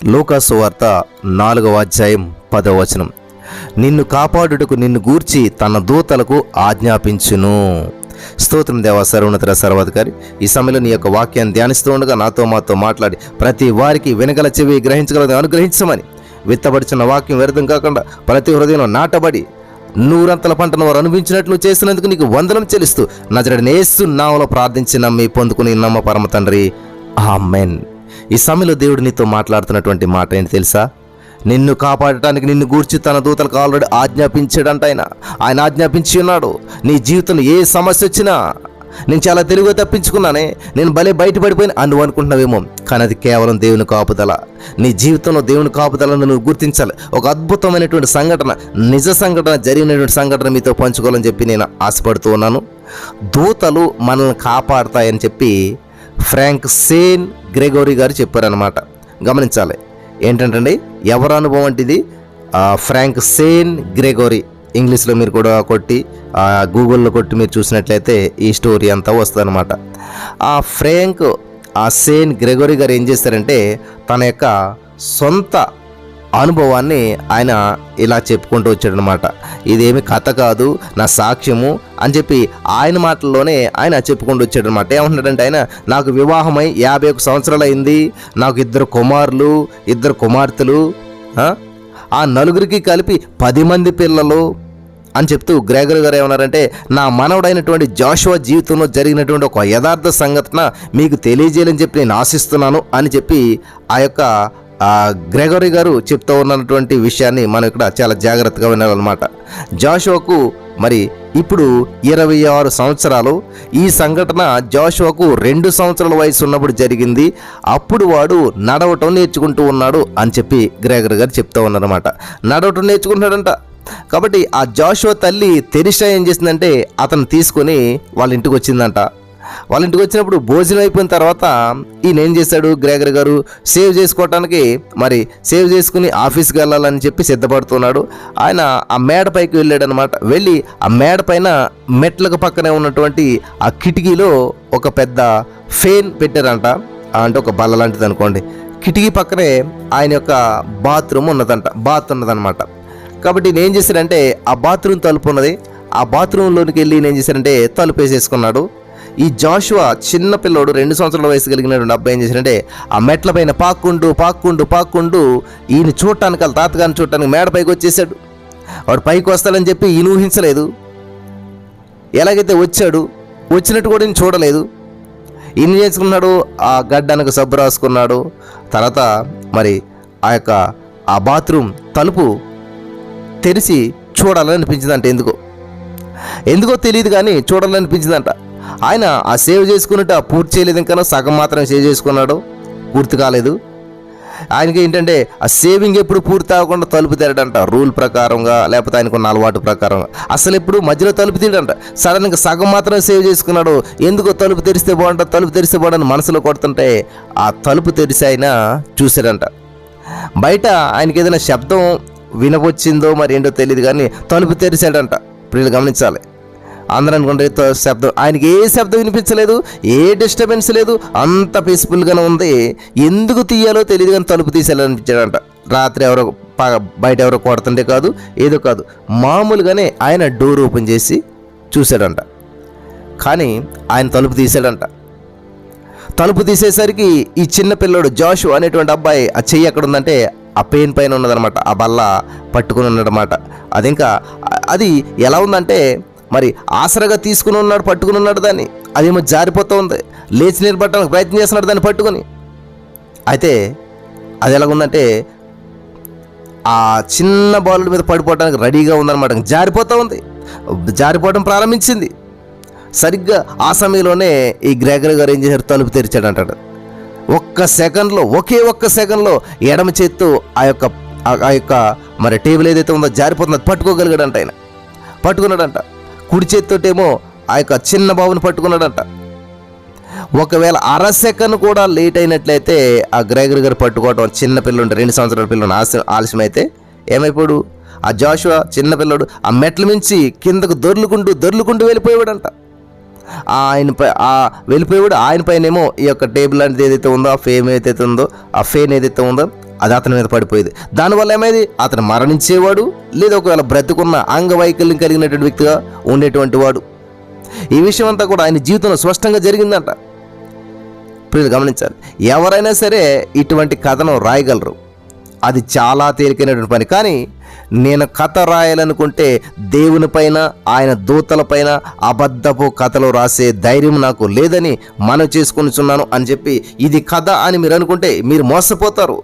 లూకాసు వార్త 4వ అధ్యాయం 10వ వచనం. నిన్ను కాపాడుటకు నిన్ను గూర్చి తన దూతలకు ఆజ్ఞాపించును. స్తోత్రం దేవా, సర్వోన్నత సర్వాధికారి. ఈ సమయంలో నీ యొక్క వాక్యాన్ని ధ్యానిస్తూ ఉండగా మాతో మాట్లాడి ప్రతి వారికి వినగల చెవి గ్రహించగలదని అనుగ్రహించమని, విత్తబడిచిన వాక్యం వ్యర్థం కాకుండా ప్రతి హృదయంలో నాటబడి నూరంతల పంటను వారు అనుభవించినట్లు చేసినందుకు నీకు వందనం చెల్లిస్తూ నజరేయుడైన యేసు నామములో ప్రార్థించి నమ్మి పొందుకుని నమ్మ పరమ తండ్రి, ఆమేన్. ఈ సమయంలో దేవుడు నీతో మాట్లాడుతున్నటువంటి మాట ఏంటి తెలుసా? నిన్ను కాపాడటానికి నిన్ను గూర్చి తన దూతలకు ఆల్రెడీ ఆజ్ఞాపించాడంట. ఆయన ఆజ్ఞాపించి ఉన్నాడు. నీ జీవితంలో ఏ సమస్య వచ్చినా, నేను చాలా తెలివిగా తప్పించుకున్నానే, నేను భలే బయటపడిపోయిన అని నువ్వు అనుకుంటున్నావేమో, కానీ అది కేవలం దేవుని కాపుదల. నీ జీవితంలో దేవుని కాపుదలను నువ్వు గుర్తించాలి. ఒక అద్భుతమైనటువంటి సంఘటన, నిజ సంఘటన, జరిగినటువంటి సంఘటన మీతో పంచుకోవాలని చెప్పి నేను ఆశపడుతూ ఉన్నాను. దూతలు మనల్ని కాపాడతాయని చెప్పి ఫ్రాంక్ సేన్ గ్రెగోరీ గారు చెప్పారనమాట. గమనించాలి. ఏంటంటే ఎవరు అనుభవం అంటే ఇది ఫ్రాంక్ సేన్ గ్రెగోరీ. ఇంగ్లీష్లో మీరు కూడా కొట్టి గూగుల్లో కొట్టి మీరు చూసినట్లయితే ఈ స్టోరీ అంతా వస్తుందన్నమాట. ఆ సేన్ గ్రెగోరీ గారు ఏం చేస్తారంటే తన యొక్క సొంత అనుభవాన్ని ఆయన ఇలా చెప్పుకుంటూ వచ్చాడనమాట. ఇదేమి కథ కాదు, నా సాక్ష్యము అని చెప్పి ఆయన మాటల్లోనే ఆయన చెప్పుకుంటూ వచ్చాడనమాట. ఏమంటున్నాడంటే ఆయన, నాకు వివాహమై 51 సంవత్సరాలు అయింది, నాకు 2 కుమారులు 2 కుమార్తెలు, ఆ నలుగురికి కలిపి 10 మంది పిల్లలు అని చెప్తూ గ్రెగరీ గారు ఏమన్నారంటే, నా మనవడైనటువంటి జాషువా జీవితంలో జరిగినటువంటి ఒక యథార్థ సంఘటన మీకు తెలియజేయాలని చెప్పి నేను ఆశిస్తున్నాను అని చెప్పి ఆ యొక్క గ్రెగరీ గారు చెప్తూ ఉన్నటువంటి విషయాన్ని మనం ఇక్కడ చాలా జాగ్రత్తగా వినాలన్నమాట. జాషువాకు మరి ఇప్పుడు 26 సంవత్సరాలు. ఈ సంఘటన జాషువాకు 2 సంవత్సరాల వయసు ఉన్నప్పుడు జరిగింది. అప్పుడు వాడు నడవటం నేర్చుకుంటూ ఉన్నాడు అని చెప్పి గ్రెగరీ గారు చెప్తూ ఉన్నారన్నమాట. నడవటం నేర్చుకుంటున్నాడంట. కాబట్టి ఆ జాషువా తల్లి తెరిషా ఏం చేసిందంటే అతను తీసుకొని వాళ్ళ ఇంటికి వచ్చిందంట. వాళ్ళ ఇంటికి వచ్చినప్పుడు భోజనం అయిపోయిన తర్వాత ఈయన ఏం చేశాడు, గ్రెగరీ గారు సేవ్ చేసుకోవటానికి మరి సేవ్ చేసుకుని ఆఫీస్కి వెళ్ళాలని చెప్పి సిద్ధపడుతున్నాడు. ఆయన ఆ మేడ పైకి వెళ్ళాడనమాట. వెళ్ళి ఆ మేడ పైన మెట్లకు పక్కనే ఉన్నటువంటి ఆ కిటికీలో ఒక పెద్ద ఫేన్ పెట్టారంట. అంటే ఒక బల్ల లాంటిది అనుకోండి. కిటికీ పక్కనే ఆయన యొక్క బాత్రూమ్ ఉన్నదన్నమాట. కాబట్టి నేను ఏం చేశాడంటే ఆ బాత్రూమ్ తలుపు ఉన్నది. ఆ బాత్రూంలోనికి వెళ్ళి నేను ఏం చేశాడంటే తలుపు వేసేసుకున్నాడు. ఈ జాషువా చిన్న పిల్లోడు, 2 సంవత్సరాల వయసు కలిగినటువంటి అబ్బాయి ఏం చేశాడంటే ఆ మెట్ల పైన పాక్కుంటూ ఈయన చూడటానికి, వాళ్ళ తాతగారిని చూడటానికి మేడ పైకి వచ్చేసాడు. వాడు పైకి వస్తాడని చెప్పి ఈయన ఊహించలేదు. ఎలాగైతే వచ్చాడు, వచ్చినట్టు కూడా ఈయన చూడలేదు. ఈయన చేసుకున్నాడు, ఆ గడ్డానికి సబ్బు రాసుకున్నాడు. తర్వాత మరి ఆ బాత్రూమ్ తలుపు తెరిచి చూడాలని అనిపించిందంట. ఎందుకో తెలియదు కానీ చూడాలని అనిపించిందంట. ఆయన ఆ సేవ్ చేసుకున్నట్టు పూర్తి చేయలేదు, ఇంకా సగం మాత్రం సేవ్ చేసుకున్నాడు, పూర్తి కాలేదు. ఆయనకి ఏంటంటే ఆ సేవింగ్ ఎప్పుడు పూర్తి అవ్వకుండా తలుపు తెరడంట, రూల్ ప్రకారంగా, లేకపోతే ఆయనకున్న అలవాటు ప్రకారంగా. అసలు ఎప్పుడు మధ్యలో తలుపు తీయడంట. సడన్గా సగం మాత్రం సేవ్ చేసుకున్నాడు. ఎందుకో తలుపు తెరిస్తే బాగుండని మనసులో కొడుతుంటే ఆ తలుపు తెరిచి ఆయన చూశాడంట. బయట ఆయనకి ఏదైనా శబ్దం వినవచ్చిందో మరి ఏంటో తెలియదు కానీ తలుపు తెరిచాడంట. ఇప్పుడు గమనించాలి. అందరూ అనుకుంటే శబ్దం, ఆయనకి ఏ శబ్దం వినిపించలేదు, ఏ డిస్టర్బెన్స్ లేదు, అంత పీస్ఫుల్గానే ఉంది. ఎందుకు తీయాలో తెలియదు కానీ తలుపు తీసేయాలనిపించాడంట. రాత్రి బయట ఎవరో కొడుతుంటే కాదు, ఏదో కాదు, మామూలుగానే ఆయన డోర్ ఓపెన్ చేసి చూశాడంట. కానీ ఆయన తలుపు తీసాడంట. తలుపు తీసేసరికి ఈ చిన్న పిల్లోడు జాషువా అనేటువంటి అబ్బాయి ఆ చెయ్యి ఎక్కడ ఉందంటే ఆ పెయిన్ పైన ఉన్నదనమాట. ఆ బల్ల పట్టుకుని ఉన్నాడనమాట. అది ఎలా ఉందంటే మరి ఆసరగా తీసుకుని ఉన్నాడు, పట్టుకుని ఉన్నాడు దాన్ని. అదేమో జారిపోతూ ఉంది. లేచి నిలబడటానికి ప్రయత్నం చేస్తున్నాడు దాన్ని పట్టుకొని. అయితే అది ఎలాగుందంటే ఆ చిన్న బాలుల మీద పడిపోవడానికి రెడీగా ఉందన్నమాట. జారిపోతూ ఉంది, జారిపోవడం ప్రారంభించింది. సరిగ్గా ఆ సమయంలోనే ఈ గ్రెగరీ గారు ఏం చేశారు, తలుపు తెరిచాడంటాడు. ఒకే ఒక్క సెకండ్లో ఎడమ చేత్తో ఆ యొక్క మరి టేబుల్ ఏదైతే ఉందో జారిపోతుందో పట్టుకోగలిగాడంట. ఆయన పట్టుకున్నాడంట. కుడి చేత్తోటేమో ఆ యొక్క చిన్న బాబుని పట్టుకున్నాడంట. ఒకవేళ 1/2 సెకండ్ కూడా లేట్ అయినట్లయితే ఆ గ్రెగరీ గారు పట్టుకోవటం, చిన్న పిల్లలు 2 సంవత్సరాల పిల్లలు ఆలస్యం అయితే ఏమైపోయాడు, ఆ జాషువా చిన్న పిల్లడు ఆ మెట్ల మించి కిందకు దొర్లుకుంటూ వెళ్ళిపోయాడంట. వెళ్ళిపోయాడు. ఆయన పైన ఏమో ఈ యొక్క టేబుల్ అనేది ఏదైతే ఉందో, ఆ ఫేమ్ ఏదైతే ఉందో, ఆ ఫేన్ ఏదైతే ఉందో అది అతని మీద పడిపోయేది. దానివల్ల ఏమైంది, అతను మరణించేవాడు, లేదా ఒకవేళ బ్రతికున్న అంగవైకల్యం కలిగినటువంటి వ్యక్తిగా ఉండేటువంటి వాడు. ఈ విషయం అంతా కూడా ఆయన జీవితంలో స్పష్టంగా జరిగిందంట. ప్రియులు గమనించాలి, ఎవరైనా సరే ఇటువంటి కథను రాయగలరు, అది చాలా తేలికైనటువంటి పని. కానీ నేను కథ రాయాలనుకుంటే దేవుని పైన, ఆయన దూతల పైన అబద్ధపు కథలు రాసే ధైర్యం నాకు లేదని మనం చేసుకొనిచున్నాను అని చెప్పి ఇది కథ అని మీరు అనుకుంటే మీరు మోసపోతారు.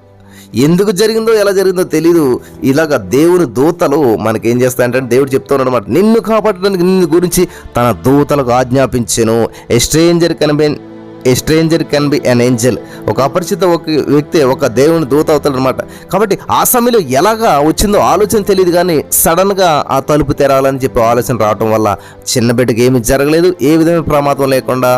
ఎందుకు జరిగిందో ఎలా జరిగిందో తెలీదు. ఇలాగ దేవుని దూతలు మనకేం చేస్తాయంటే, దేవుడు చెప్తున్నాడు అనమాట, నిన్ను కాపాడడానికి నిన్ను గురించి తన దూతలకు ఆజ్ఞాపించెను. A stranger can be an angel. ఒక అపరిచిత వ్యక్తి ఒక దేవుని దూత అవుతాడు అనమాట. కాబట్టి ఆ సమయంలో ఎలాగా వచ్చిందో ఆలోచన తెలియదు, కానీ సడన్గా ఆ తలుపు తెరాలని చెప్పి ఆలోచన రావటం వల్ల చిన్న బిడ్డకి ఏమి జరగలేదు, ఏ విధమైన ప్రమాదం లేకుండా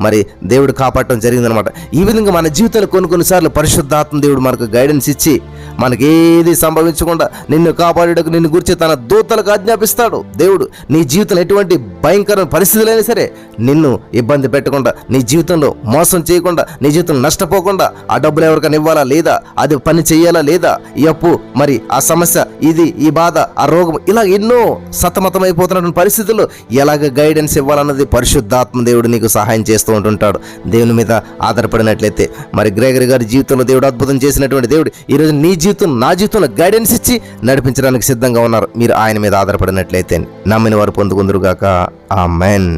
మరి దేవుడు కాపాడటం జరిగిందనమాట. ఈ విధంగా మన జీవితంలో కొన్నిసార్లు పరిశుద్ధాత్మ దేవుడు మనకు గైడెన్స్ ఇచ్చి మనకి ఏది సంభవించకుండా నిన్ను కాపాడేటకు నిన్ను గురించి తన దూతలకు ఆజ్ఞాపిస్తాడు. దేవుడు నీ జీవితంలో ఎటువంటి భయంకరమైన పరిస్థితులైనా సరే నిన్ను ఇబ్బంది పెట్టకుండా, నీ జీవితంలో మోసం చేయకుండా, నీ జీవితంలో నష్టపోకుండా, ఆ డబ్బులు ఎవరికైనా ఇవ్వాలా లేదా, అది పని చేయాలా లేదా, ఈ అప్పు, మరి ఆ సమస్య, ఇది ఈ బాధ, ఆ రోగం, ఇలా ఎన్నో సతమతమైపోతున్నటువంటి పరిస్థితుల్లో ఎలాగ గైడెన్స్ ఇవ్వాలన్నది పరిశుద్ధాత్మ దేవుడు నీకు సహాయం చేస్తూ ఉంటుంటాడు. దేవుని మీద ఆధారపడినట్లయితే మరి గ్రేగరీ గారి జీవితంలో దేవుడు అద్భుతం చేసినటువంటి దేవుడు ఈరోజు నీ జీవితం, నా జీవితంలో గైడెన్స్ ఇచ్చి నడిపించడానికి సిద్ధంగా ఉన్నారు. మీరు ఆయన మీద ఆధారపడినట్లయితే నమ్మిన వారు పొందుకుందురుగాక. ఆమెన్.